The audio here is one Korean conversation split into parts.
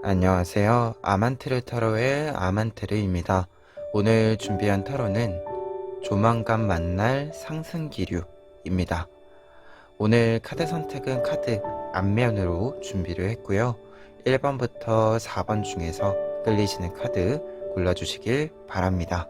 안녕하세요. 아만트르 타로의 아만트르입니다. 오늘 준비한 타로는 조만간 만날 상승기류입니다. 오늘 카드 선택은 카드 앞면으로 준비를 했고요. 1번부터 4번 중에서 끌리시는 카드 골라주시길 바랍니다.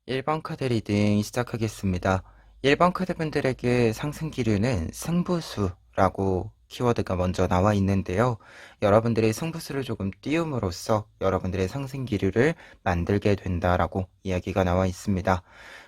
1번 카드 리딩 시작하겠습니다. 1번 카드분들에게 상승기류는 승부수라고 키워드가 먼저 나와 있는데요. 여러분들이 승부수를 조금 띄움으로써 여러분들의 상승기류를 만들게 된다라고 이야기가 나와 있습니다.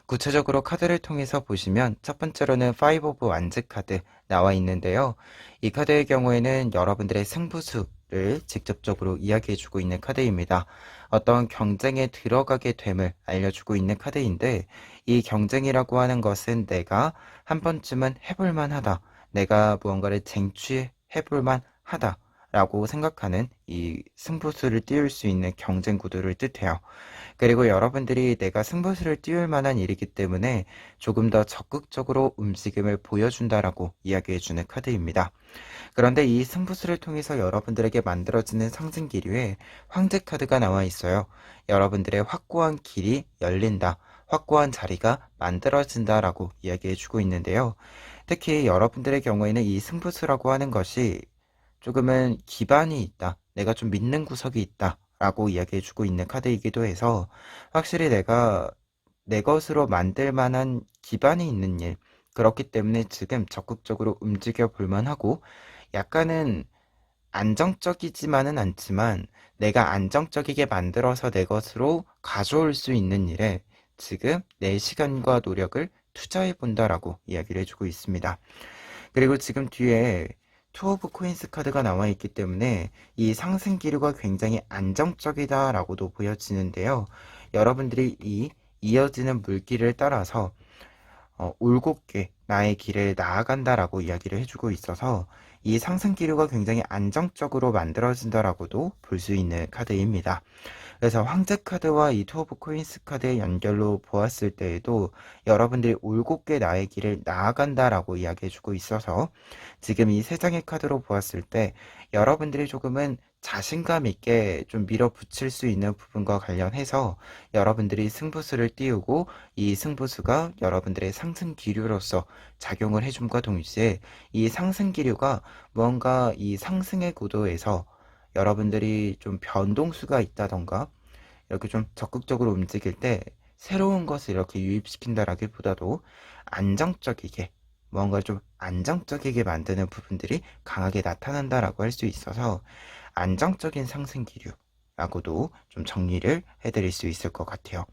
구체적으로 카드를 통해서 보시면 첫 번째로는 5 오브 완즈 카드 나와 있는데요. 이 카드의 경우에는 여러분들의 승부수를 직접적으로 이야기해주고 있는 카드입니다. 어떤 경쟁에 들어가게 됨을 알려주고 있는 카드인데, 이 경쟁이라고 하는 것은 내가 한 번쯤은 해볼만 하다, 내가 무언가를 쟁취해볼만 하다 라고 생각하는 이 승부수를 띄울 수 있는 경쟁 구도를 뜻해요. 그리고 여러분들이 내가 승부수를 띄울 만한 일이기 때문에 조금 더 적극적으로 움직임을 보여준다라고 이야기해주는 카드입니다. 그런데 이 승부수를 통해서 여러분들에게 만들어지는 상승 기류에 황제 카드가 나와 있어요. 여러분들의 확고한 길이 열린다, 확고한 자리가 만들어진다라고 이야기해주고 있는데요. 특히 여러분들의 경우에는 이 승부수라고 하는 것이 조금은 기반이 있다, 내가 좀 믿는 구석이 있다 라고 이야기해주고 있는 카드이기도 해서, 확실히 내가 내 것으로 만들 만한 기반이 있는 일, 그렇기 때문에 지금 적극적으로 움직여 볼 만하고, 약간은 안정적이지만은 않지만 내가 안정적이게 만들어서 내 것으로 가져올 수 있는 일에 지금 내 시간과 노력을 투자해 본다라고 이야기를 해주고 있습니다. 그리고 지금 뒤에 투 오브 코인스 카드가 나와 있기 때문에 이 상승 기류가 굉장히 안정적이다라고도 보여지는데요. 여러분들이 이 이어지는 물길을 따라서 올곧게 나의 길을 나아간다라고 이야기를 해주고 있어서 이 상승 기류가 굉장히 안정적으로 만들어진다라고도 볼 수 있는 카드입니다. 그래서 황제 카드와 이 투 오브 코인스 카드의 연결로 보았을 때에도 여러분들이 올곧게 나의 길을 나아간다라고 이야기해주고 있어서, 지금 이 세 장의 카드로 보았을 때 여러분들이 조금은 자신감 있게 좀 밀어붙일 수 있는 부분과 관련해서 여러분들이 승부수를 띄우고, 이 승부수가 여러분들의 상승 기류로서 작용을 해줌과 동시에 이 상승 기류가 뭔가 이 상승의 구도에서 여러분들이 좀 변동수가 있다던가 이렇게 좀 적극적으로 움직일 때 새로운 것을 이렇게 유입시킨다라기보다도 안정적이게, 뭔가 좀 안정적이게 만드는 부분들이 강하게 나타난다라고 할 수 있어서 안정적인 상승 기류라고도 좀 정리를 해드릴 수 있을 것 같아요.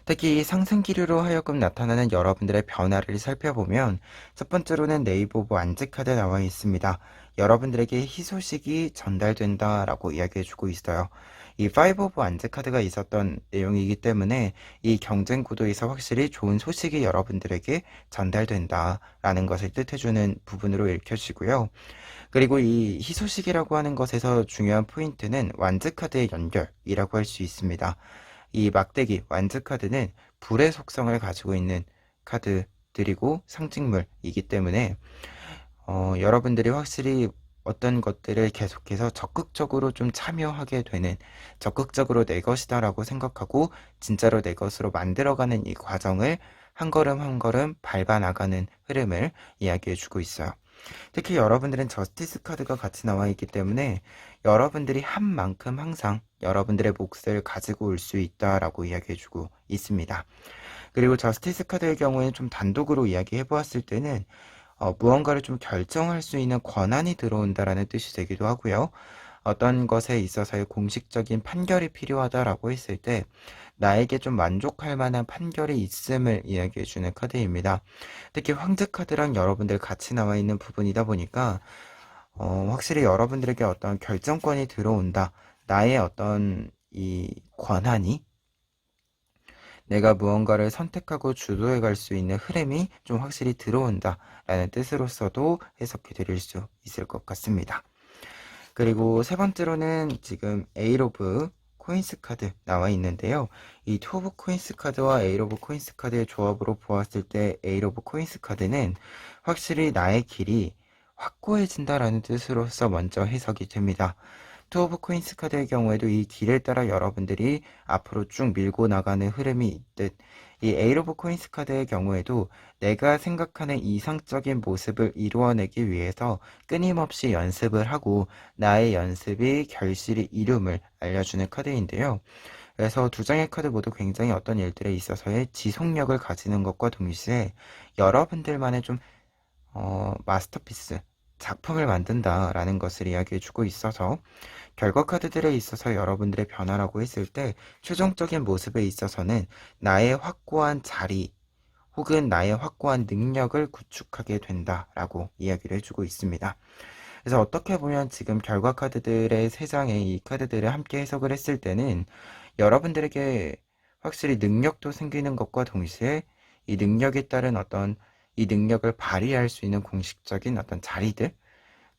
특히 이 상승 기류로 하여금 나타나는 여러분들의 변화를 살펴보면 첫 번째로는 네이버 오브 완즈 카드 나와 있습니다. 여러분들에게 희소식이 전달된다라고 이야기해주고 있어요. 이 5 오브 완즈 카드가 있었던 내용이기 때문에 이 경쟁 구도에서 확실히 좋은 소식이 여러분들에게 전달된다라는 것을 뜻해주는 부분으로 읽혀지고요. 그리고 이 희소식이라고 하는 것에서 중요한 포인트는 완즈 카드의 연결이라고 할 수 있습니다. 이 막대기 완즈 카드는 불의 속성을 가지고 있는 카드들이고 상징물이기 때문에 여러분들이 확실히 어떤 것들을 계속해서 적극적으로 좀 참여하게 되는, 적극적으로 내 것이다라고 생각하고 진짜로 내 것으로 만들어가는 이 과정을 한 걸음 한 걸음 밟아 나가는 흐름을 이야기해 주고 있어요. 특히 여러분들은 저스티스 카드가 같이 나와 있기 때문에 여러분들이 한 만큼 항상 여러분들의 몫을 가지고 올 수 있다라고 이야기해 주고 있습니다. 그리고 저스티스 카드의 경우에는 좀 단독으로 이야기해 보았을 때는 무언가를 좀 결정할 수 있는 권한이 들어온다라는 뜻이 되기도 하고요. 어떤 것에 있어서의 공식적인 판결이 필요하다라고 했을 때 나에게 좀 만족할 만한 판결이 있음을 이야기해주는 카드입니다. 특히 황제 카드랑 여러분들 같이 나와 있는 부분이다 보니까 확실히 여러분들에게 어떤 결정권이 들어온다. 나의 어떤 이 권한이 내가 무언가를 선택하고 주도해 갈 수 있는 흐름이 좀 확실히 들어온다라는 뜻으로서도 해석해 드릴 수 있을 것 같습니다. 그리고 세 번째로는 지금 에일 오브 코인스 카드 나와 있는데요. 이 투 오브 코인스 카드와 에일 오브 코인스 카드의 조합으로 보았을 때 에일 오브 코인스 카드는 확실히 나의 길이 확고해진다라는 뜻으로서 먼저 해석이 됩니다. 투 오브 코인스 카드의 경우에도 이 길을 따라 여러분들이 앞으로 쭉 밀고 나가는 흐름이 있듯 이 에일 오브 코인스 카드의 경우에도 내가 생각하는 이상적인 모습을 이루어내기 위해서 끊임없이 연습을 하고 나의 연습이 결실이 이룸을 알려주는 카드인데요. 그래서 두 장의 카드 모두 굉장히 어떤 일들에 있어서의 지속력을 가지는 것과 동시에 여러분들만의 좀 마스터피스, 작품을 만든다라는 것을 이야기해주고 있어서 결과 카드들에 있어서 여러분들의 변화라고 했을 때 최종적인 모습에 있어서는 나의 확고한 자리 혹은 나의 확고한 능력을 구축하게 된다라고 이야기를 해주고 있습니다. 그래서 어떻게 보면 지금 결과 카드들의 세 장의 이 카드들을 함께 해석을 했을 때는 여러분들에게 확실히 능력도 생기는 것과 동시에 이 능력에 따른 어떤 이 능력을 발휘할 수 있는 공식적인 어떤 자리들,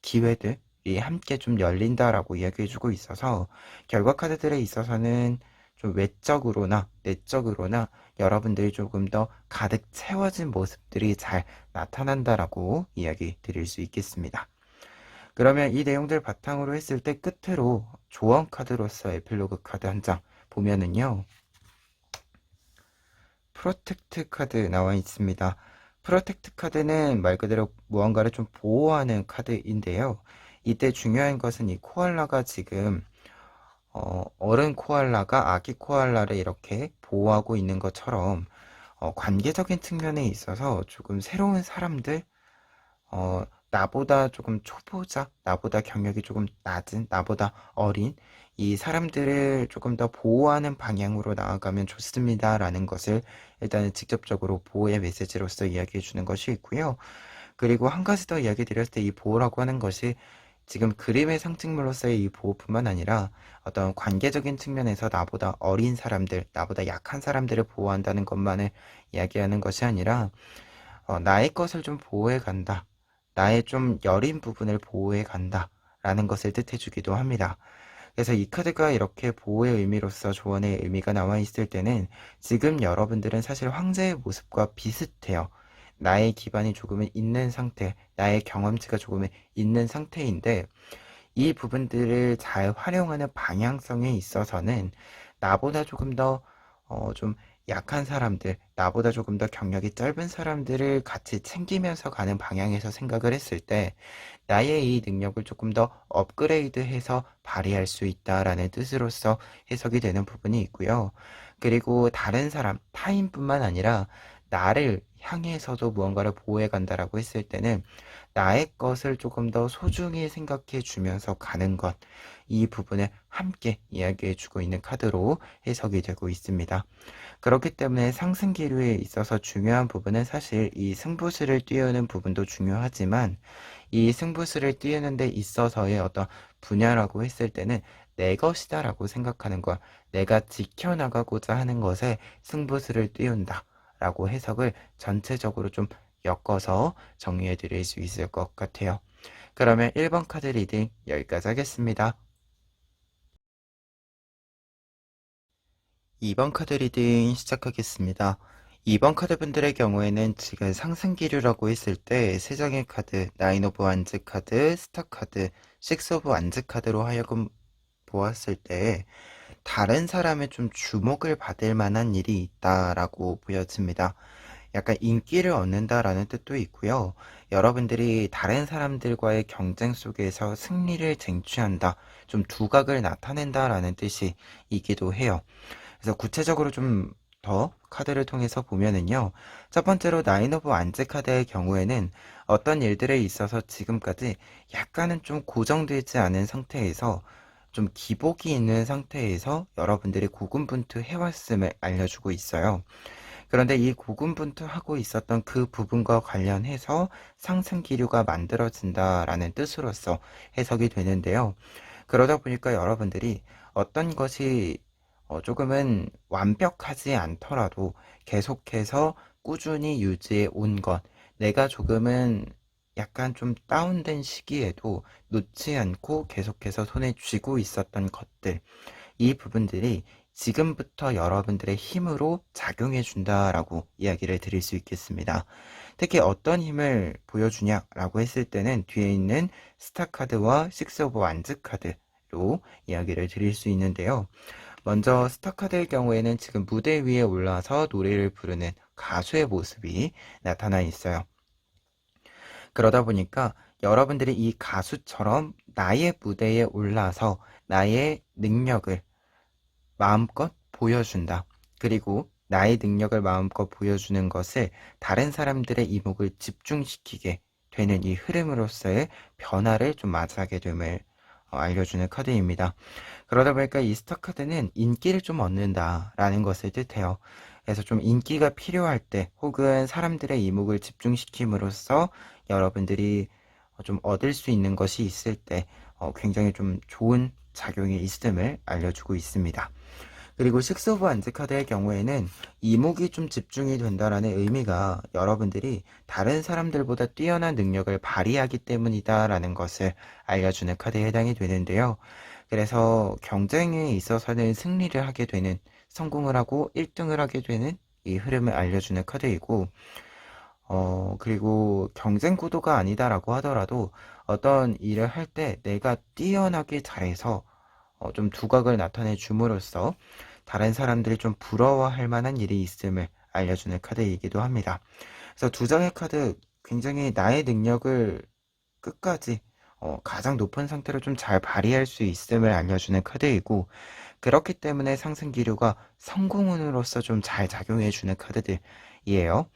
기회들이 함께 좀 열린다라고 이야기해주고 있어서 결과 카드들에 있어서는 좀 외적으로나 내적으로나 여러분들이 조금 더 가득 채워진 모습들이 잘 나타난다라고 이야기 드릴 수 있겠습니다. 그러면 이 내용들 바탕으로 했을 때 끝으로 조언 카드로서 에필로그 카드 한 장 보면은요. 프로텍트 카드 나와 있습니다. 프로텍트 카드는 말 그대로 무언가를 좀 보호하는 카드인데요. 이때 중요한 것은 이 코알라가 지금 어른 코알라가 아기 코알라를 이렇게 보호하고 있는 것처럼 관계적인 측면에 있어서 조금 새로운 사람들, 나보다 조금 초보자, 나보다 경력이 조금 낮은, 나보다 어린 이 사람들을 조금 더 보호하는 방향으로 나아가면 좋습니다라는 것을 일단은 직접적으로 보호의 메시지로서 이야기해 주는 것이 있고요. 그리고 한 가지 더 이야기 드렸을 때 이 보호라고 하는 것이 지금 그림의 상징물로서의 이 보호뿐만 아니라 어떤 관계적인 측면에서 나보다 어린 사람들, 나보다 약한 사람들을 보호한다는 것만을 이야기하는 것이 아니라 나의 것을 좀 보호해 간다. 나의 좀 여린 부분을 보호해 간다. 라는 것을 뜻해 주기도 합니다. 그래서 이 카드가 이렇게 보호의 의미로서 조언의 의미가 나와 있을 때는 지금 여러분들은 사실 황제의 모습과 비슷해요. 나의 기반이 조금은 있는 상태, 나의 경험치가 조금은 있는 상태인데 이 부분들을 잘 활용하는 방향성에 있어서는 나보다 조금 더 좀 약한 사람들, 나보다 조금 더 경력이 짧은 사람들을 같이 챙기면서 가는 방향에서 생각을 했을 때 나의 이 능력을 조금 더 업그레이드해서 발휘할 수 있다라는 뜻으로서 해석이 되는 부분이 있고요. 그리고 다른 사람, 타인뿐만 아니라 나를 향해서도 무언가를 보호해 간다라고 했을 때는 나의 것을 조금 더 소중히 생각해 주면서 가는 것, 이 부분을 함께 이야기해 주고 있는 카드로 해석이 되고 있습니다. 그렇기 때문에 상승 기류에 있어서 중요한 부분은 사실 이 승부수를 띄우는 부분도 중요하지만 이 승부수를 띄우는 데 있어서의 어떤 분야라고 했을 때는 내 것이다라고 생각하는 것, 내가 지켜나가고자 하는 것에 승부수를 띄운다 라고 해석을 전체적으로 좀 엮어서 정리해 드릴 수 있을 것 같아요. 그러면 1번 카드 리딩 여기까지 하겠습니다. 2번 카드 리딩 시작하겠습니다. 2번 카드 분들의 경우에는 지금 상승 기류라고 했을 때 3장의 카드, 나인 오브 완즈 카드, 스타 카드, 식스 오브 완즈 카드로 하여금 보았을 때 다른 사람의 좀 주목을 받을 만한 일이 있다라고 보여집니다. 약간 인기를 얻는다라는 뜻도 있고요. 여러분들이 다른 사람들과의 경쟁 속에서 승리를 쟁취한다, 좀 두각을 나타낸다라는 뜻이기도 해요. 그래서 구체적으로 좀 더 카드를 통해서 보면은요. 첫 번째로 나인 오브 완즈 카드의 경우에는 어떤 일들에 있어서 지금까지 약간은 좀 고정되지 않은 상태에서 좀 기복이 있는 상태에서 여러분들이 고군분투 해왔음을 알려주고 있어요. 그런데 이 고군분투하고 있었던 그 부분과 관련해서 상승 기류가 만들어진다라는 뜻으로서 해석이 되는데요. 그러다 보니까 여러분들이 어떤 것이 조금은 완벽하지 않더라도 계속해서 꾸준히 유지해 온 것, 내가 조금은 약간 좀 다운된 시기에도 놓지 않고 계속해서 손에 쥐고 있었던 것들, 이 부분들이 지금부터 여러분들의 힘으로 작용해 준다라고 이야기를 드릴 수 있겠습니다. 특히 어떤 힘을 보여주냐라고 했을 때는 뒤에 있는 스타 카드와 식스 오브 완즈 카드로 이야기를 드릴 수 있는데요. 먼저 스타 카드의 경우에는 지금 무대 위에 올라서 노래를 부르는 가수의 모습이 나타나 있어요. 그러다 보니까 여러분들이 이 가수처럼 나의 무대에 올라서 나의 능력을 마음껏 보여준다. 그리고 나의 능력을 마음껏 보여주는 것을 다른 사람들의 이목을 집중시키게 되는 이 흐름으로서의 변화를 좀 맞이하게 됨을 알려주는 카드입니다. 그러다 보니까 이 스타 카드는 인기를 좀 얻는다라는 것을 뜻해요. 그래서 좀 인기가 필요할 때 혹은 사람들의 이목을 집중시킴으로써 여러분들이 좀 얻을 수 있는 것이 있을 때 굉장히 좀 좋은 작용이 있음을 알려주고 있습니다. 그리고 식스 오브 완즈 카드의 경우에는 이목이 좀 집중이 된다라는 의미가 여러분들이 다른 사람들보다 뛰어난 능력을 발휘하기 때문이다라는 것을 알려주는 카드에 해당이 되는데요. 그래서 경쟁에 있어서는 승리를 하게 되는, 성공을 하고 1등을 하게 되는 이 흐름을 알려주는 카드이고, 그리고 경쟁 구도가 아니다라고 하더라도 어떤 일을 할 때 내가 뛰어나게 잘해서 좀 두각을 나타내 줌으로써 다른 사람들이 좀 부러워할 만한 일이 있음을 알려주는 카드이기도 합니다. 그래서 두 장의 카드 굉장히 나의 능력을 끝까지 가장 높은 상태로 좀 잘 발휘할 수 있음을 알려주는 카드이고, 그렇기 때문에 상승 기류가 성공운으로서 좀 잘 작용해주는 카드들이에요.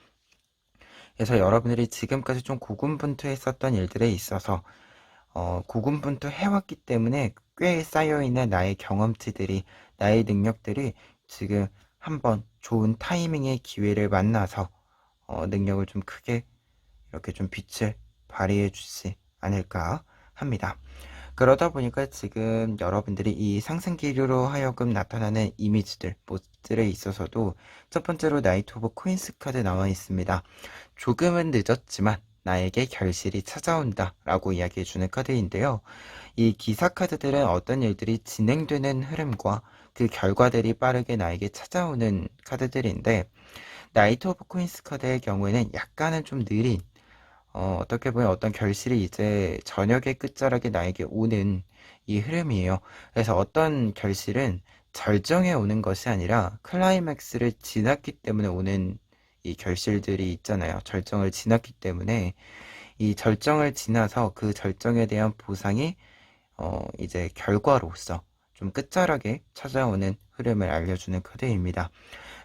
그래서 여러분들이 지금까지 좀 고군분투했었던 일들에 있어서 고군분투 해왔기 때문에 꽤 쌓여있는 나의 경험치들이, 나의 능력들이 지금 한번 좋은 타이밍의 기회를 만나서 능력을 좀 크게 이렇게 좀 빛을 발휘해 주지 않을까 합니다. 그러다 보니까 지금 여러분들이 이 상승 기류로 하여금 나타나는 이미지들, 모습들에 있어서도 첫 번째로 나이트 오브 코인스 카드 나와 있습니다. 조금은 늦었지만 나에게 결실이 찾아온다 라고 이야기해주는 카드인데요. 이 기사 카드들은 어떤 일들이 진행되는 흐름과 그 결과들이 빠르게 나에게 찾아오는 카드들인데, 나이트 오브 코인스 카드의 경우에는 약간은 좀 느린, 어떻게 보면 어떤 결실이 이제 저녁의 끝자락에 나에게 오는 이 흐름이에요. 그래서 어떤 결실은 절정에 오는 것이 아니라 클라이맥스를 지났기 때문에 오는 이 결실들이 있잖아요. 절정을 지났기 때문에 이 절정을 지나서 그 절정에 대한 보상이 이제 결과로서 좀 끝자락에 찾아오는 흐름을 알려주는 카드입니다.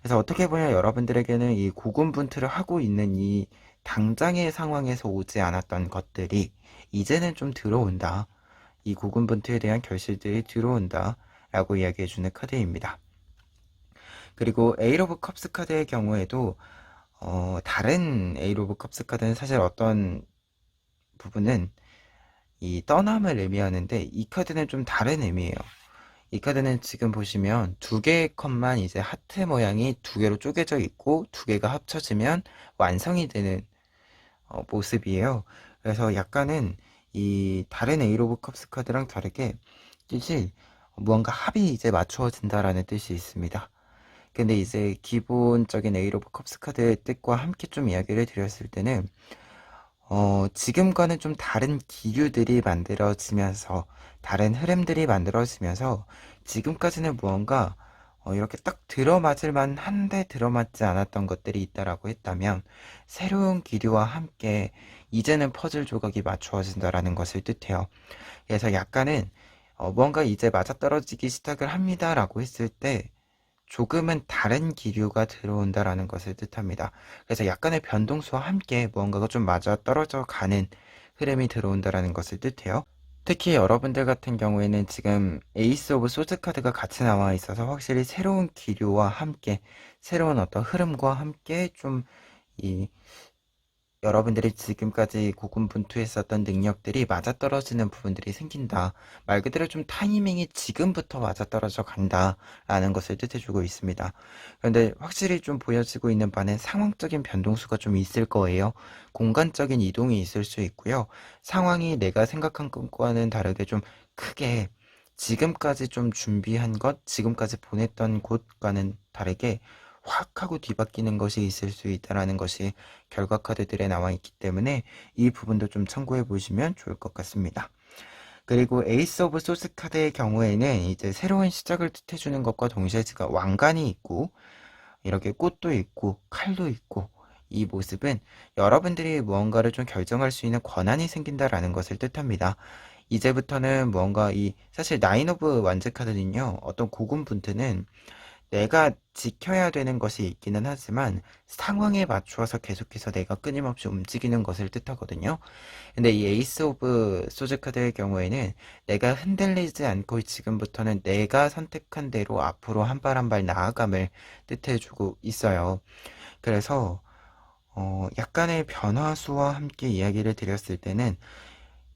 그래서 어떻게 보면 여러분들에게는 이 고군분투를 하고 있는 이 당장의 상황에서 오지 않았던 것들이 이제는 좀 들어온다. 이 고군분투에 대한 결실들이 들어온다. 라고 이야기해주는 카드입니다. 그리고 에이로브 컵스 카드의 경우에도 다른 에이로브 컵스 카드는 사실 어떤 부분은 이 떠남을 의미하는데 이 카드는 좀 다른 의미예요. 이 카드는 지금 보시면 두 개의 컵만 이제 하트 모양이 두 개로 쪼개져 있고 두 개가 합쳐지면 완성이 되는 모습이에요. 그래서 약간은 이 다른 에이로브 컵스 카드랑 다르게 뜻이 무언가 합이 이제 맞추어진다라는 뜻이 있습니다. 근데 이제 기본적인 에이로 오브 컵스 카드의 뜻과 함께 좀 이야기를 드렸을 때는 지금과는 좀 다른 기류들이 만들어지면서 다른 흐름들이 만들어지면서 지금까지는 무언가 이렇게 딱 들어맞을 만한데 들어맞지 않았던 것들이 있다라고 했다면 새로운 기류와 함께 이제는 퍼즐 조각이 맞추어진다라는 것을 뜻해요. 그래서 약간은 무언가 이제 맞아떨어지기 시작을 합니다라고 했을 때 조금은 다른 기류가 들어온다라는 것을 뜻합니다. 그래서 약간의 변동수와 함께 무언가가 좀 맞아 떨어져 가는 흐름이 들어온다라는 것을 뜻해요. 특히 여러분들 같은 경우에는 지금 에이스 오브 소드 카드가 같이 나와 있어서 확실히 새로운 기류와 함께 새로운 어떤 흐름과 함께 좀이 여러분들이 지금까지 고군분투했었던 능력들이 맞아떨어지는 부분들이 생긴다. 말 그대로 좀 타이밍이 지금부터 맞아떨어져 간다. 라는 것을 뜻해주고 있습니다. 그런데 확실히 좀 보여지고 있는 바는 상황적인 변동수가 좀 있을 거예요. 공간적인 이동이 있을 수 있고요. 상황이 내가 생각한 것과는 다르게 좀 크게 지금까지 좀 준비한 것, 지금까지 보냈던 곳과는 다르게 확 하고 뒤바뀌는 것이 있을 수 있다라는 것이 결과 카드들에 나와 있기 때문에 이 부분도 좀 참고해 보시면 좋을 것 같습니다. 그리고 에이스 오브 소스 카드의 경우에는 이제 새로운 시작을 뜻해주는 것과 동시에 지금 왕관이 있고 이렇게 꽃도 있고 칼도 있고 이 모습은 여러분들이 무언가를 좀 결정할 수 있는 권한이 생긴다라는 것을 뜻합니다. 이제부터는 무언가 사실 나인 오브 완즈 카드는요 어떤 고군분투는 내가 지켜야 되는 것이 있기는 하지만 상황에 맞추어서 계속해서 내가 끊임없이 움직이는 것을 뜻하거든요. 근데 이 에이스 오브 소즈 카드의 경우에는 내가 흔들리지 않고 지금부터는 내가 선택한 대로 앞으로 한 발 한 발 나아감을 뜻해주고 있어요. 그래서 약간의 변화수와 함께 이야기를 드렸을 때는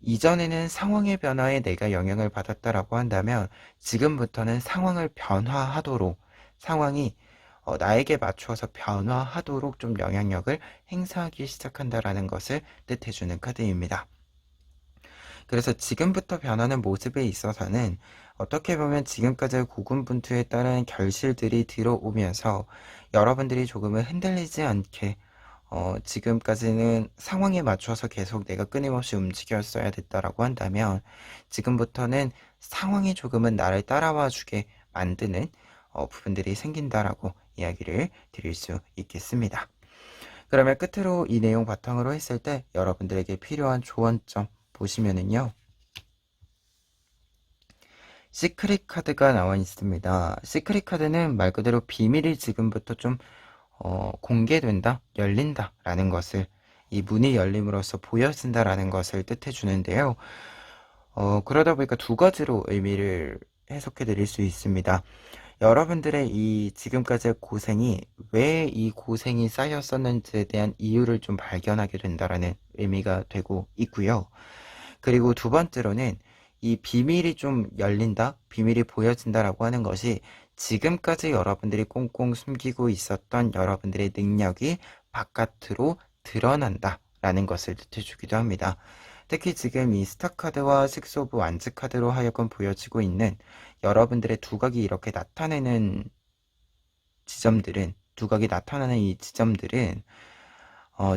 이전에는 상황의 변화에 내가 영향을 받았다라고 한다면 지금부터는 상황을 변화하도록 상황이 나에게 맞추어서 변화하도록 좀 영향력을 행사하기 시작한다라는 것을 뜻해주는 카드입니다. 그래서 지금부터 변하는 모습에 있어서는 어떻게 보면 지금까지의 고군분투에 따른 결실들이 들어오면서 여러분들이 조금은 흔들리지 않게 지금까지는 상황에 맞춰서 계속 내가 끊임없이 움직였어야 됐다라고 한다면 지금부터는 상황이 조금은 나를 따라와 주게 만드는 부분들이 생긴다라고 이야기를 드릴 수 있겠습니다. 그러면 끝으로 이 내용 바탕으로 했을 때 여러분들에게 필요한 조언점 보시면은요. 시크릿 카드가 나와 있습니다. 시크릿 카드는 말 그대로 비밀이 지금부터 좀 공개된다, 열린다라는 것을 이 문이 열림으로써 보여진다라는 것을 뜻해 주는데요. 그러다 보니까 두 가지로 의미를 해석해 드릴 수 있습니다. 여러분들의 이 지금까지의 고생이 왜 이 고생이 쌓였었는지에 대한 이유를 좀 발견하게 된다라는 의미가 되고 있고요. 그리고 두 번째로는 이 비밀이 좀 열린다, 비밀이 보여진다라고 하는 것이 지금까지 여러분들이 꽁꽁 숨기고 있었던 여러분들의 능력이 바깥으로 드러난다라는 것을 뜻해주기도 합니다. 특히 지금 이 스타 카드와 식스 오브 완즈 카드로 하여금 보여지고 있는 여러분들의 두각이 이렇게 나타내는 지점들은 두각이 나타나는 이 지점들은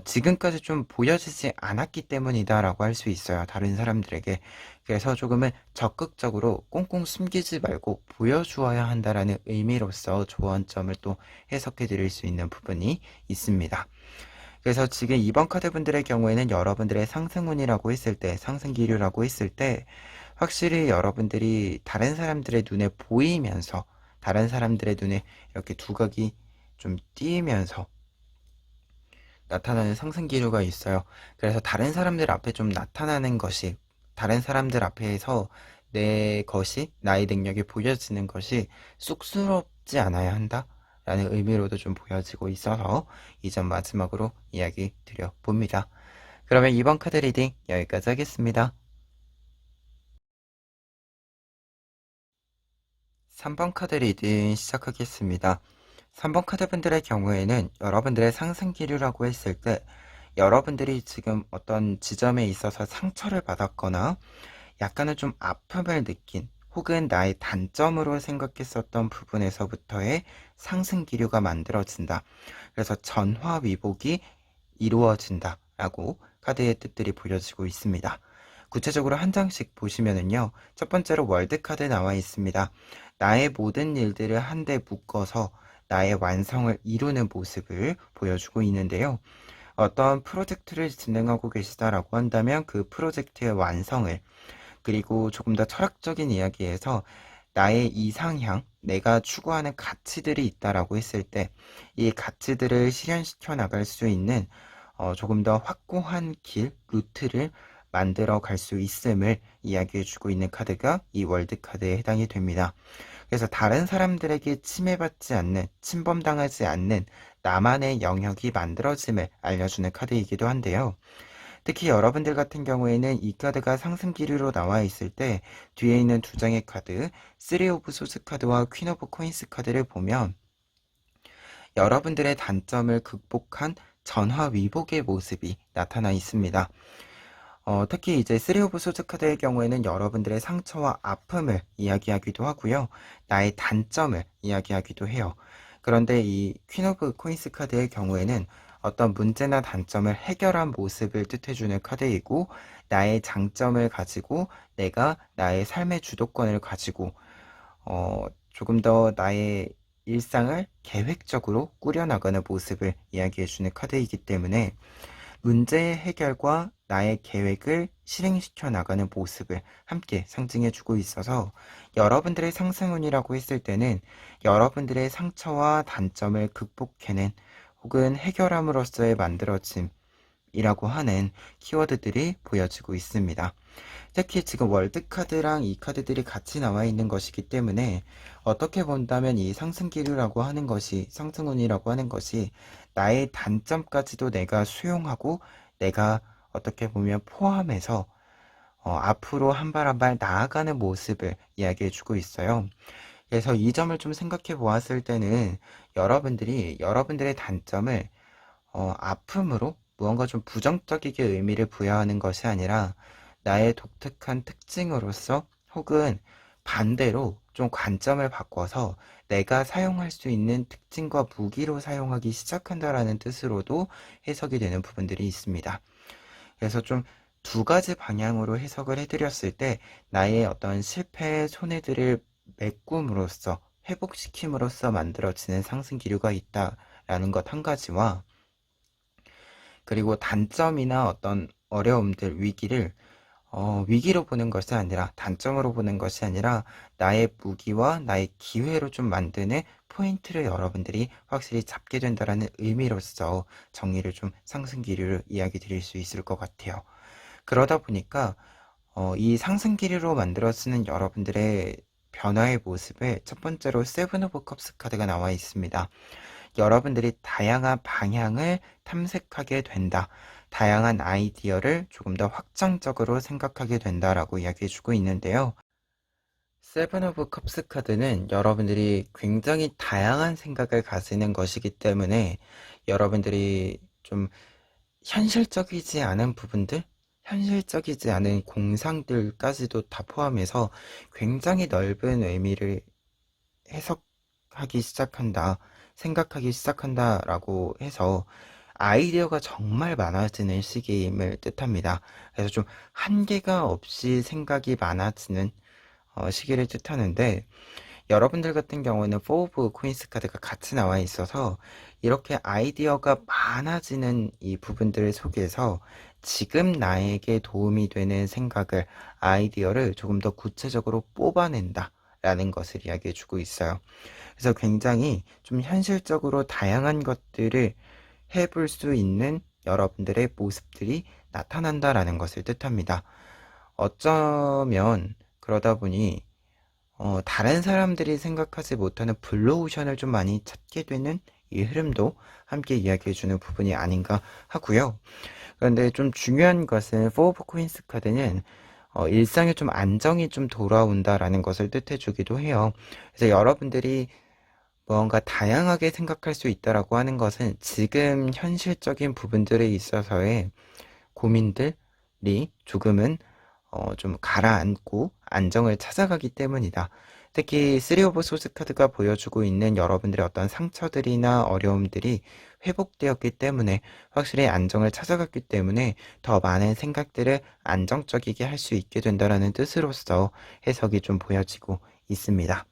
지금까지 좀 보여지지 않았기 때문이다라고 할 수 있어요. 다른 사람들에게. 그래서 조금은 적극적으로 꽁꽁 숨기지 말고 보여주어야 한다라는 의미로서 조언점을 또 해석해 드릴 수 있는 부분이 있습니다. 그래서 지금 2번 카드 분들의 경우에는 여러분들의 상승운이라고 했을 때, 상승기류라고 했을 때, 확실히 여러분들이 다른 사람들의 눈에 보이면서, 다른 사람들의 눈에 이렇게 두각이 좀 띄면서 나타나는 상승 기류가 있어요. 그래서 다른 사람들 앞에 좀 나타나는 것이, 다른 사람들 앞에서 내 것이, 나의 능력이 보여지는 것이 쑥스럽지 않아야 한다 라는 의미로도 좀 보여지고 있어서 이 점 마지막으로 이야기 드려 봅니다. 그러면 이번 카드 리딩 여기까지 하겠습니다. 3번 카드 리딩 시작하겠습니다. 3번 카드 분들의 경우에는 여러분들의 상승 기류라고 했을 때 여러분들이 지금 어떤 지점에 있어서 상처를 받았거나 약간은 좀 아픔을 느낀, 혹은 나의 단점으로 생각했었던 부분에서부터의 상승 기류가 만들어진다. 그래서 전화위복이 이루어진다 라고 카드의 뜻들이 보여지고 있습니다. 구체적으로 한 장씩 보시면은요, 첫 번째로 월드카드 나와 있습니다. 나의 모든 일들을 한데 묶어서 나의 완성을 이루는 모습을 보여주고 있는데요. 어떤 프로젝트를 진행하고 계시다라고 한다면 그 프로젝트의 완성을, 그리고 조금 더 철학적인 이야기에서 나의 이상향, 내가 추구하는 가치들이 있다라고 했을 때 이 가치들을 실현시켜 나갈 수 있는 조금 더 확고한 길, 루트를 만들어 갈 수 있음을 이야기해 주고 있는 카드가 이 월드 카드에 해당이 됩니다. 그래서 다른 사람들에게 침해받지 않는, 침범당하지 않는 나만의 영역이 만들어짐을 알려주는 카드이기도 한데요. 특히 여러분들 같은 경우에는 이 카드가 상승 기류로 나와 있을 때 뒤에 있는 두 장의 카드, 3 오브 소스 카드와 퀸 오브 코인스 카드를 보면 여러분들의 단점을 극복한 전화위복의 모습이 나타나 있습니다. 특히 이제 3 오브 소스 카드의 경우에는 여러분들의 상처와 아픔을 이야기하기도 하고요. 나의 단점을 이야기하기도 해요. 그런데 이 퀸 오브 코인스 카드의 경우에는 어떤 문제나 단점을 해결한 모습을 뜻해주는 카드이고, 나의 장점을 가지고 내가 나의 삶의 주도권을 가지고 조금 더 나의 일상을 계획적으로 꾸려나가는 모습을 이야기해주는 카드이기 때문에 문제의 해결과 나의 계획을 실행시켜 나가는 모습을 함께 상징해주고 있어서 여러분들의 상승운이라고 했을 때는 여러분들의 상처와 단점을 극복해낸, 혹은 해결함으로써의 만들어짐이라고 하는 키워드들이 보여지고 있습니다. 특히 지금 월드카드랑 이 카드들이 같이 나와 있는 것이기 때문에 어떻게 본다면 이 상승기류라고 하는 것이, 상승운이라고 하는 것이 나의 단점까지도 내가 수용하고 내가 어떻게 보면 포함해서 앞으로 한 발 한 발 나아가는 모습을 이야기해 주고 있어요. 그래서 이 점을 좀 생각해 보았을 때는 여러분들이 여러분들의 단점을 아픔으로 무언가 좀 부정적이게 의미를 부여하는 것이 아니라 나의 독특한 특징으로서, 혹은 반대로 좀 관점을 바꿔서 내가 사용할 수 있는 특징과 무기로 사용하기 시작한다라는 뜻으로도 해석이 되는 부분들이 있습니다. 그래서 좀 두 가지 방향으로 해석을 해드렸을 때 나의 어떤 실패의 손해들을 메꿈으로써, 회복시킴으로써 만들어지는 상승 기류가 있다라는 것 한 가지와, 그리고 단점이나 어떤 어려움들, 위기를 위기로 보는 것이 아니라, 단점으로 보는 것이 아니라 나의 무기와 나의 기회로 좀 만드는 포인트를 여러분들이 확실히 잡게 된다라는 의미로서 정리를 좀 상승 기류를 이야기 드릴 수 있을 것 같아요. 그러다 보니까 이 상승 기류로 만들어지는 여러분들의 변화의 모습에 첫 번째로 세븐 오브 컵스 카드가 나와 있습니다. 여러분들이 다양한 방향을 탐색하게 된다. 다양한 아이디어를 조금 더 확장적으로 생각하게 된다라고 이야기해주고 있는데요. 세븐 오브 컵스 카드는 여러분들이 굉장히 다양한 생각을 가지는 것이기 때문에 여러분들이 좀 현실적이지 않은 부분들, 현실적이지 않은 공상들까지도 다 포함해서 굉장히 넓은 의미를 해석하기 시작한다, 생각하기 시작한다라고 해서 아이디어가 정말 많아지는 시기임을 뜻합니다. 그래서 좀 한계가 없이 생각이 많아지는 시기를 뜻하는데, 여러분들 같은 경우는 4 오브 코인스 카드가 같이 나와 있어서 이렇게 아이디어가 많아지는 이 부분들 속에서 지금 나에게 도움이 되는 생각을, 아이디어를 조금 더 구체적으로 뽑아낸다 라는 것을 이야기해 주고 있어요. 그래서 굉장히 좀 현실적으로 다양한 것들을 해볼 수 있는 여러분들의 모습들이 나타난다라는 것을 뜻합니다. 어쩌면 그러다 보니 다른 사람들이 생각하지 못하는 블루오션을 좀 많이 찾게 되는 이 흐름도 함께 이야기해주는 부분이 아닌가 하고요. 그런데 좀 중요한 것은 포 오브 코인스 카드는 일상에 좀 안정이 좀 돌아온다라는 것을 뜻해주기도 해요. 그래서 여러분들이 무언가 다양하게 생각할 수 있다라고 하는 것은 지금 현실적인 부분들에 있어서의 고민들이 조금은 좀 가라앉고 안정을 찾아가기 때문이다. 특히 3 오브 소스 카드가 보여주고 있는 여러분들의 어떤 상처들이나 어려움들이 회복되었기 때문에 확실히 안정을 찾아갔기 때문에 더 많은 생각들을 안정적이게 할 수 있게 된다라는 뜻으로서 해석이 좀 보여지고 있습니다.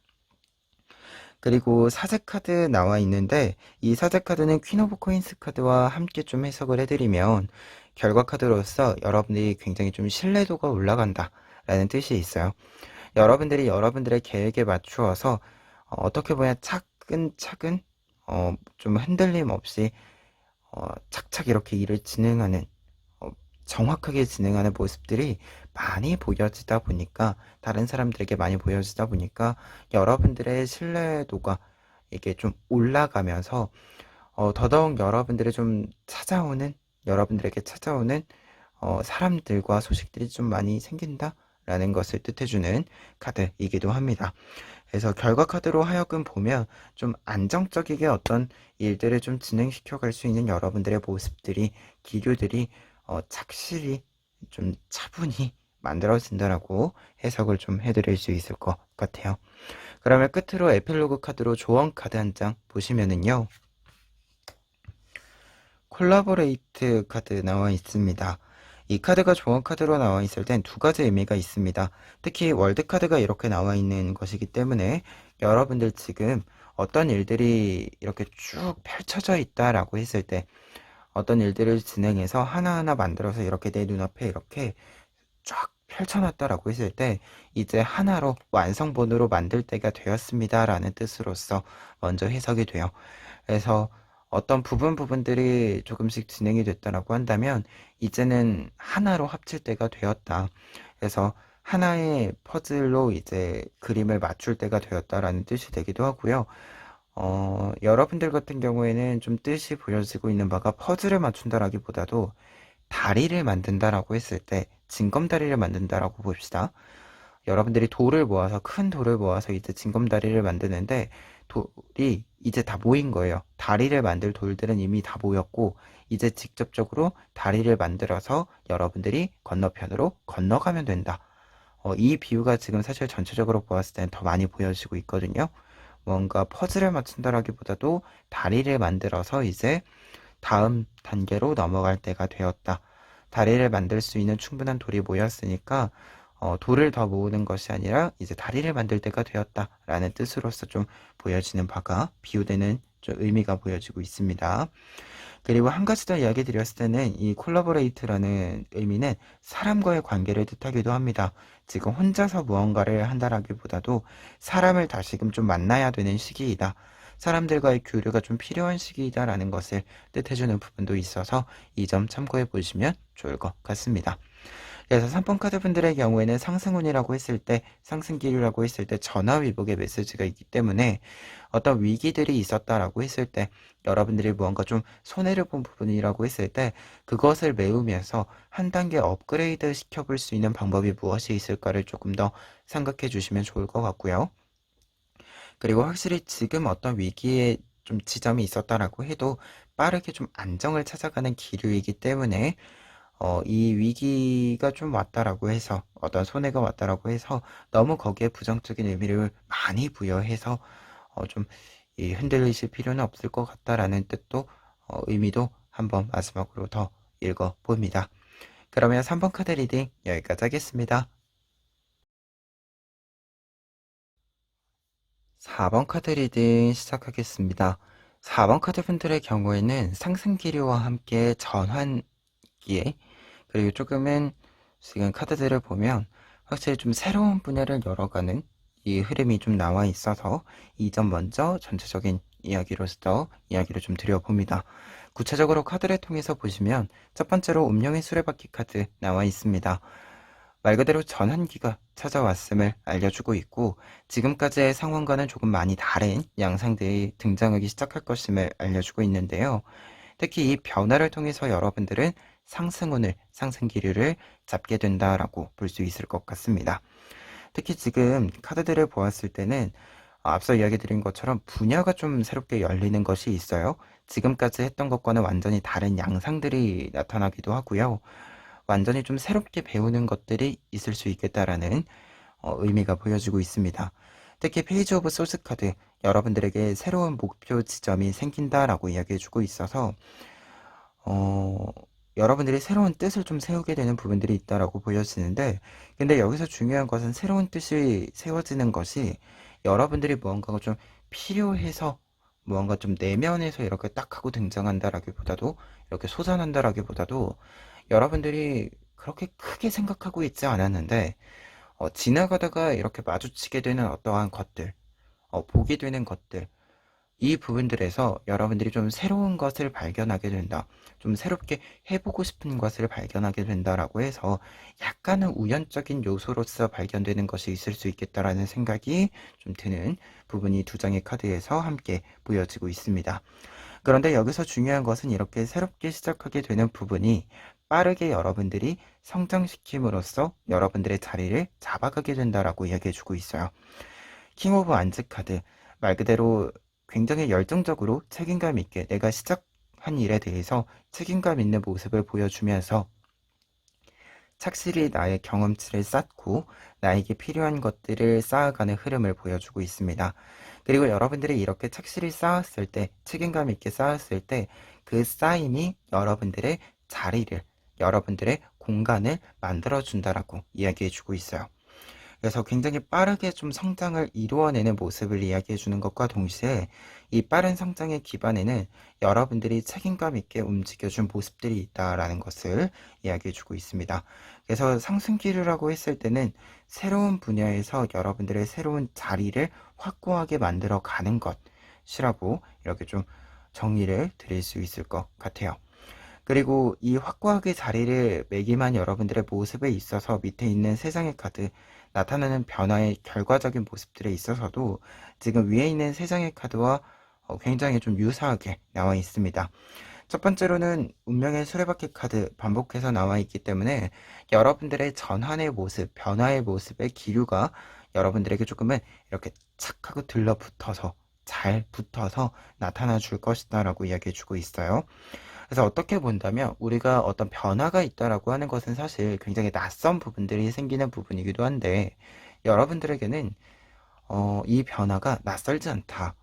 그리고 사제 카드 나와 있는데 이 사제 카드는 퀸 오브 코인스 카드와 함께 좀 해석을 해드리면 결과 카드로서 여러분들이 굉장히 좀 신뢰도가 올라간다 라는 뜻이 있어요. 여러분들이 여러분들의 계획에 맞추어서 어떻게 보면 차근차근 좀 흔들림 없이 착착 이렇게 일을 진행하는 어, 정확하게 진행하는 모습들이 많이 보여지다 보니까 다른 사람들에게 많이 보여지다 보니까 여러분들의 신뢰도가 이게 좀 올라가면서 더더욱 여러분들의 좀 찾아오는 여러분들에게 찾아오는 사람들과 소식들이 좀 많이 생긴다라는 것을 뜻해주는 카드이기도 합니다. 그래서 결과 카드로 하여금 보면 좀 안정적이게 어떤 일들을 좀 진행시켜 갈 수 있는 여러분들의 모습들이 기류들이 착실히 좀 차분히 만들어진다라고 해석을 좀 해드릴 수 있을 것 같아요. 그러면 끝으로 에필로그 카드로 조언 카드 한 장 보시면은요. 콜라보레이트 카드 나와 있습니다. 이 카드가 조언 카드로 나와 있을 땐 두 가지 의미가 있습니다. 특히 월드 카드가 이렇게 나와 있는 것이기 때문에 여러분들 지금 어떤 일들이 이렇게 쭉 펼쳐져 있다라고 했을 때 어떤 일들을 진행해서 하나하나 만들어서 이렇게 내 눈앞에 이렇게 쫙 펼쳐놨다라고 했을 때 이제 하나로 완성본으로 만들 때가 되었습니다 라는 뜻으로서 먼저 해석이 돼요. 그래서 어떤 부분들이 조금씩 진행이 됐다라고 한다면 이제는 하나로 합칠 때가 되었다. 그래서 하나의 퍼즐로 이제 그림을 맞출 때가 되었다라는 뜻이 되기도 하고요. 여러분들 같은 경우에는 좀 뜻이 보여지고 있는 바가 퍼즐을 맞춘다라기보다도 다리를 만든다라고 했을 때 징검다리를 만든다라고 봅시다. 여러분들이 돌을 모아서 큰 돌을 모아서 이제 징검다리를 만드는데 돌이 이제 다 모인 거예요. 다리를 만들 돌들은 이미 다 모였고 이제 직접적으로 다리를 만들어서 여러분들이 건너편으로 건너가면 된다. 이 비유가 지금 사실 전체적으로 보았을 때는 더 많이 보여지고 있거든요. 뭔가 퍼즐을 맞춘다라기보다도 다리를 만들어서 이제 다음 단계로 넘어갈 때가 되었다. 다리를 만들 수 있는 충분한 돌이 모였으니까 돌을 더 모으는 것이 아니라 이제 다리를 만들 때가 되었다라는 뜻으로서 좀 보여지는 바가 비유되는 좀 의미가 보여지고 있습니다. 그리고 한 가지 더 이야기 드렸을 때는 이 콜라보레이트라는 의미는 사람과의 관계를 뜻하기도 합니다. 지금 혼자서 무언가를 한다라기보다도 사람을 다시금 좀 만나야 되는 시기이다. 사람들과의 교류가 좀 필요한 시기이다라는 것을 뜻해주는 부분도 있어서 이 점 참고해 보시면 좋을 것 같습니다. 그래서 3번 카드 분들의 경우에는 상승운이라고 했을 때, 상승기류라고 했을 때 전화위복의 메시지가 있기 때문에 어떤 위기들이 있었다라고 했을 때 여러분들이 무언가 좀 손해를 본 부분이라고 했을 때 그것을 메우면서 한 단계 업그레이드 시켜볼 수 있는 방법이 무엇이 있을까를 조금 더 생각해 주시면 좋을 것 같고요. 그리고 확실히 지금 어떤 위기에 좀 지점이 있었다라고 해도 빠르게 좀 안정을 찾아가는 기류이기 때문에 이 위기가 좀 왔다라고 해서 어떤 손해가 왔다라고 해서 너무 거기에 부정적인 의미를 많이 부여해서 좀 흔들리실 필요는 없을 것 같다라는 뜻도 의미도 한번 마지막으로 더 읽어봅니다. 그러면 3번 카드 리딩 여기까지 하겠습니다. 4번 카드 리딩 시작하겠습니다. 4번 카드 분들의 경우에는 상승 기류와 함께 전환기에 그리고 조금은 지금 카드들을 보면 확실히 좀 새로운 분야를 열어가는 이 흐름이 좀 나와 있어서 이 점 먼저 전체적인 이야기로서 이야기를 좀 드려봅니다. 구체적으로 카드를 통해서 보시면 첫 번째로 운명의 수레바퀴 카드 나와 있습니다. 말 그대로 전환기가 찾아왔음을 알려주고 있고 지금까지의 상황과는 조금 많이 다른 양상들이 등장하기 시작할 것임을 알려주고 있는데요. 특히 이 변화를 통해서 여러분들은 상승운을, 상승기류를 잡게 된다라고 볼 수 있을 것 같습니다. 특히 지금 카드들을 보았을 때는 앞서 이야기 드린 것처럼 분야가 좀 새롭게 열리는 것이 있어요. 지금까지 했던 것과는 완전히 다른 양상들이 나타나기도 하고요. 완전히 좀 새롭게 배우는 것들이 있을 수 있겠다라는 의미가 보여지고 있습니다. 특히 페이지 오브 소스 카드, 여러분들에게 새로운 목표 지점이 생긴다라고 이야기해주고 있어서 어, 여러분들이 새로운 뜻을 좀 세우게 되는 부분들이 있다라고 보여지는데, 근데 여기서 중요한 것은 새로운 뜻이 세워지는 것이 여러분들이 무언가가 좀 필요해서 무언가 좀 내면에서 이렇게 딱 하고 등장한다라기보다도 이렇게 솟아난다라기보다도 여러분들이 그렇게 크게 생각하고 있지 않았는데 지나가다가 이렇게 마주치게 되는 어떠한 것들, 보게 되는 것들, 이 부분들에서 여러분들이 좀 새로운 것을 발견하게 된다. 좀 새롭게 해보고 싶은 것을 발견하게 된다라고 해서 약간은 우연적인 요소로서 발견되는 것이 있을 수 있겠다라는 생각이 좀 드는 부분이 두 장의 카드에서 함께 보여지고 있습니다. 그런데 여기서 중요한 것은 이렇게 새롭게 시작하게 되는 부분이 빠르게 여러분들이 성장시킴으로써 여러분들의 자리를 잡아가게 된다라고 이야기해주고 있어요. 킹 오브 안즈 카드, 말 그대로 굉장히 열정적으로 책임감 있게 내가 시작한 일에 대해서 책임감 있는 모습을 보여주면서 착실히 나의 경험치를 쌓고 나에게 필요한 것들을 쌓아가는 흐름을 보여주고 있습니다. 그리고 여러분들이 이렇게 착실히 쌓았을 때, 책임감 있게 쌓았을 때 그 쌓임이 여러분들의 자리를, 여러분들의 공간을 만들어준다라고 이야기해주고 있어요. 그래서 굉장히 빠르게 좀 성장을 이루어내는 모습을 이야기해 주는 것과 동시에 이 빠른 성장의 기반에는 여러분들이 책임감 있게 움직여준 모습들이 있다라는 것을 이야기해 주고 있습니다. 그래서 상승기류라고 했을 때는 새로운 분야에서 여러분들의 새로운 자리를 확고하게 만들어 가는 것이라고 이렇게 좀 정리를 드릴 수 있을 것 같아요. 그리고 이 확고하게 자리를 매김한 여러분들의 모습에 있어서 밑에 있는 세 장의 카드, 나타나는 변화의 결과적인 모습들에 있어서도 지금 위에 있는 세 장의 카드와 굉장히 좀 유사하게 나와 있습니다. 첫 번째로는 운명의 수레바퀴 카드 반복해서 나와 있기 때문에 여러분들의 전환의 모습, 변화의 모습의 기류가 여러분들에게 조금은 이렇게 착 하고 들러붙어서 잘 붙어서 나타나 줄 것이다 라고 이야기해 주고 있어요. 그래서 어떻게 본다면 우리가 어떤 변화가 있다라고 하는 것은 사실 굉장히 낯선 부분들이 생기는 부분이기도 한데 여러분들에게는 이 변화가 낯설지 않다.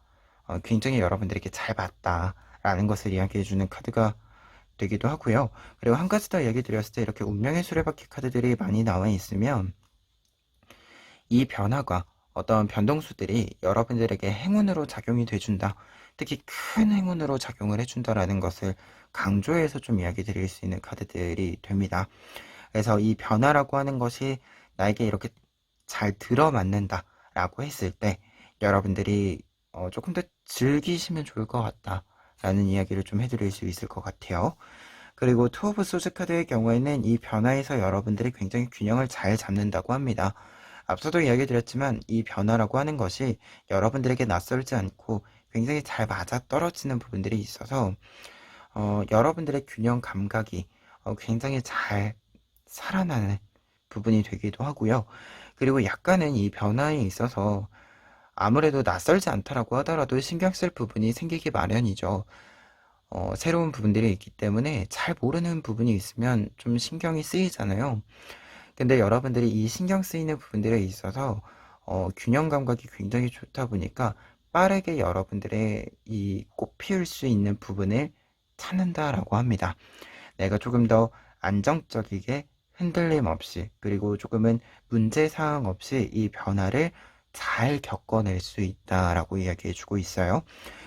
굉장히 여러분들에게 잘 맞다라는 것을 이야기해주는 카드가 되기도 하고요. 그리고 한 가지 더 얘기 드렸을 때 이렇게 운명의 수레바퀴 카드들이 많이 나와 있으면 이 변화가 어떤 변동수들이 여러분들에게 행운으로 작용이 돼준다. 특히 큰 행운으로 작용을 해준다라는 것을 강조해서 좀 이야기 드릴 수 있는 카드들이 됩니다. 그래서 이 변화라고 하는 것이 나에게 이렇게 잘 들어맞는다 라고 했을 때 여러분들이 조금 더 즐기시면 좋을 것 같다 라는 이야기를 좀 해드릴 수 있을 것 같아요. 그리고 투 오브 소즈 카드의 경우에는 이 변화에서 여러분들이 굉장히 균형을 잘 잡는다고 합니다. 앞서도 이야기 드렸지만 이 변화라고 하는 것이 여러분들에게 낯설지 않고 굉장히 잘 맞아떨어지는 부분들이 있어서 여러분들의 균형 감각이 굉장히 잘 살아나는 부분이 되기도 하고요. 그리고 약간은 이 변화에 있어서 아무래도 낯설지 않다라고 하더라도 신경 쓸 부분이 생기기 마련이죠. 새로운 부분들이 있기 때문에 잘 모르는 부분이 있으면 좀 신경이 쓰이잖아요. 근데 여러분들이 이 신경 쓰이는 부분들에 있어서 균형 감각이 굉장히 좋다 보니까 빠르게 여러분들의 이 꽃피울 수 있는 부분을 찾는다라고 합니다. 내가 조금 더 안정적이게 흔들림 없이 그리고 조금은 문제사항 없이 이 변화를 잘 겪어낼 수 있다라고 이야기해 주고 있어요.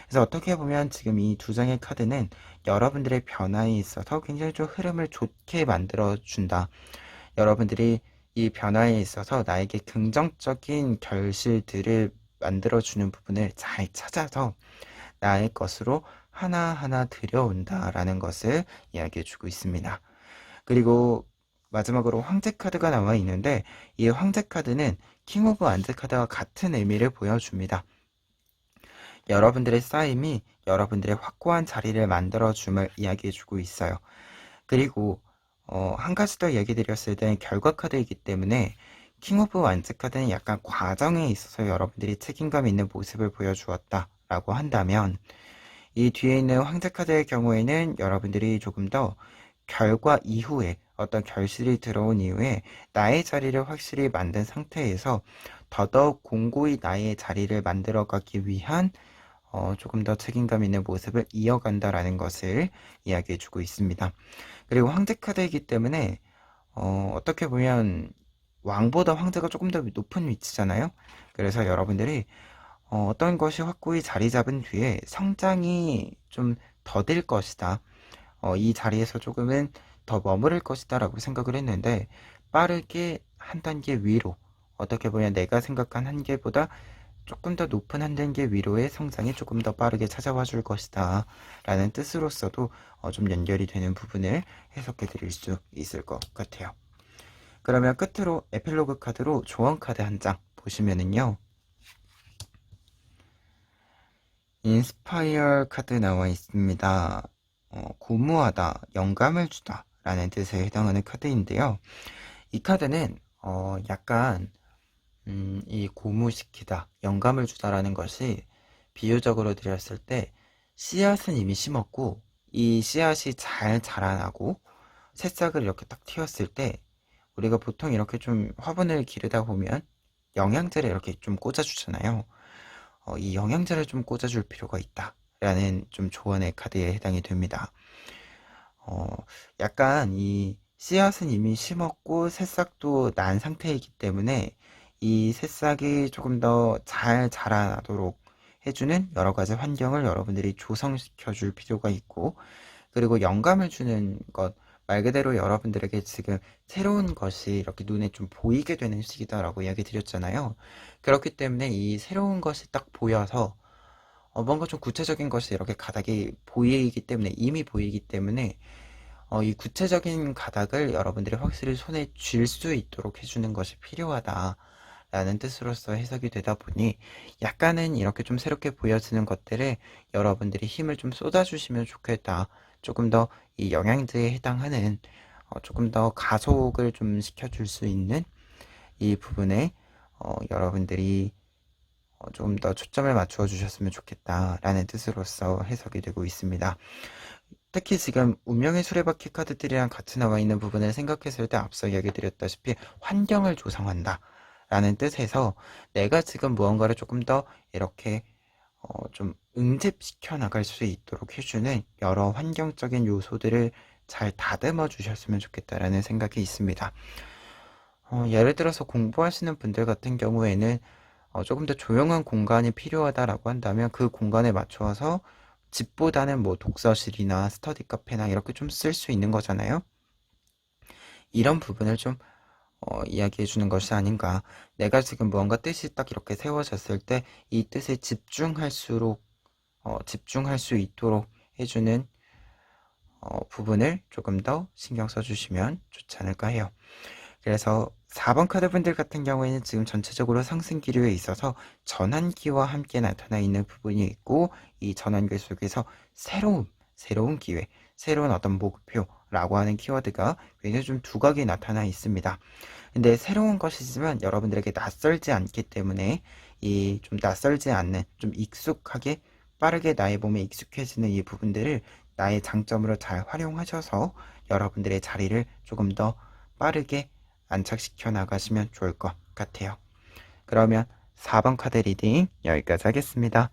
그래서 어떻게 보면 지금 이 두 장의 카드는 여러분들의 변화에 있어서 굉장히 좀 흐름을 좋게 만들어 준다. 여러분들이 이 변화에 있어서 나에게 긍정적인 결실들을 만들어주는 부분을 잘 찾아서 나의 것으로 하나하나 들여온다라는 것을 이야기해주고 있습니다. 그리고 마지막으로 황제 카드가 나와 있는데, 이 황제 카드는 킹 오브 안즈 카드와 같은 의미를 보여줍니다. 여러분들의 쌓임이 여러분들의 확고한 자리를 만들어줌을 이야기해주고 있어요. 그리고 한 가지 더 얘기 드렸을 때는 결과 카드이기 때문에 킹 오브 완즈 카드는 약간 과정에 있어서 여러분들이 책임감 있는 모습을 보여주었다 라고 한다면, 이 뒤에 있는 황제 카드의 경우에는 여러분들이 조금 더 결과 이후에 어떤 결실이 들어온 이후에 나의 자리를 확실히 만든 상태에서 더더욱 공고히 나의 자리를 만들어가기 위한 조금 더 책임감 있는 모습을 이어간다라는 것을 이야기해주고 있습니다. 그리고 황제 카드이기 때문에 어떻게 보면 왕보다 황제가 조금 더 높은 위치잖아요. 그래서 여러분들이 어떤 것이 확고히 자리 잡은 뒤에 성장이 좀 더딜 것이다. 이 자리에서 조금은 더 머무를 것이다 라고 생각을 했는데, 빠르게 한 단계 위로, 어떻게 보면 내가 생각한 한계보다 조금 더 높은 한 단계 위로의 성장이 조금 더 빠르게 찾아와 줄 것이다 라는 뜻으로서도 좀 연결이 되는 부분을 해석해 드릴 수 있을 것 같아요. 그러면 끝으로 에필로그 카드로 조언 카드 한 장 보시면은요, 인스파이어 카드 나와 있습니다. 고무하다, 영감을 주다 라는 뜻에 해당하는 카드인데요. 이 카드는 약간 이 고무시키다, 영감을 주다라는 것이 비유적으로 드렸을 때, 씨앗은 이미 심었고 이 씨앗이 잘 자라나고 새싹을 이렇게 딱 틔웠을 때, 우리가 보통 이렇게 좀 화분을 기르다 보면 영양제를 이렇게 좀 꽂아주잖아요. 이 영양제를 좀 꽂아줄 필요가 있다 라는 좀 조언의 카드에 해당이 됩니다. 어, 약간 이 씨앗은 이미 심었고 새싹도 난 상태이기 때문에 이 새싹이 조금 더 잘 자라나도록 해주는 여러 가지 환경을 여러분들이 조성시켜 줄 필요가 있고, 그리고 영감을 주는 것, 말 그대로 여러분들에게 지금 새로운 것이 이렇게 눈에 좀 보이게 되는 시기다라고 이야기 드렸잖아요. 그렇기 때문에 이 새로운 것이 딱 보여서 뭔가 좀 구체적인 것이 이렇게 가닥이 보이기 때문에, 이미 보이기 때문에 이 구체적인 가닥을 여러분들이 확실히 손에 쥘 수 있도록 해주는 것이 필요하다 라는 뜻으로서 해석이 되다 보니, 약간은 이렇게 좀 새롭게 보여지는 것들에 여러분들이 힘을 좀 쏟아주시면 좋겠다. 조금 더 이 영양제에 해당하는 조금 더 가속을 좀 시켜줄 수 있는 이 부분에 여러분들이 조금 더 초점을 맞추어 주셨으면 좋겠다라는 뜻으로서 해석이 되고 있습니다. 특히 지금 운명의 수레바퀴 카드들이랑 같이 나와 있는 부분을 생각했을 때, 앞서 이야기 드렸다시피 환경을 조성한다 라는 뜻에서 내가 지금 무언가를 조금 더 이렇게 좀 응집시켜 나갈 수 있도록 해주는 여러 환경적인 요소들을 잘 다듬어 주셨으면 좋겠다라는 생각이 있습니다. 예를 들어서 공부하시는 분들 같은 경우에는 조금 더 조용한 공간이 필요하다라고 한다면 그 공간에 맞춰서 집보다는 뭐 독서실이나 스터디 카페나 이렇게 좀 쓸 수 있는 거잖아요. 이런 부분을 좀 이야기해 주는 것이 아닌가. 내가 지금 무언가 뜻이 딱 이렇게 세워졌을 때 이 뜻에 집중할 수 있도록 해주는 부분을 조금 더 신경 써주시면 좋지 않을까 해요. 그래서 4번 카드 분들 같은 경우에는 지금 전체적으로 상승 기류에 있어서 전환기와 함께 나타나 있는 부분이 있고, 이 전환기 속에서 새로운 기회, 새로운 어떤 목표라고 하는 키워드가 굉장히 좀 두각이 나타나 있습니다. 근데 새로운 것이지만 여러분들에게 낯설지 않기 때문에, 이 좀 낯설지 않는, 좀 익숙하게 빠르게 나의 몸에 익숙해지는 이 부분들을 나의 장점으로 잘 활용하셔서 여러분들의 자리를 조금 더 빠르게 안착시켜 나가시면 좋을 것 같아요. 그러면 4번 카드 리딩 여기까지 하겠습니다.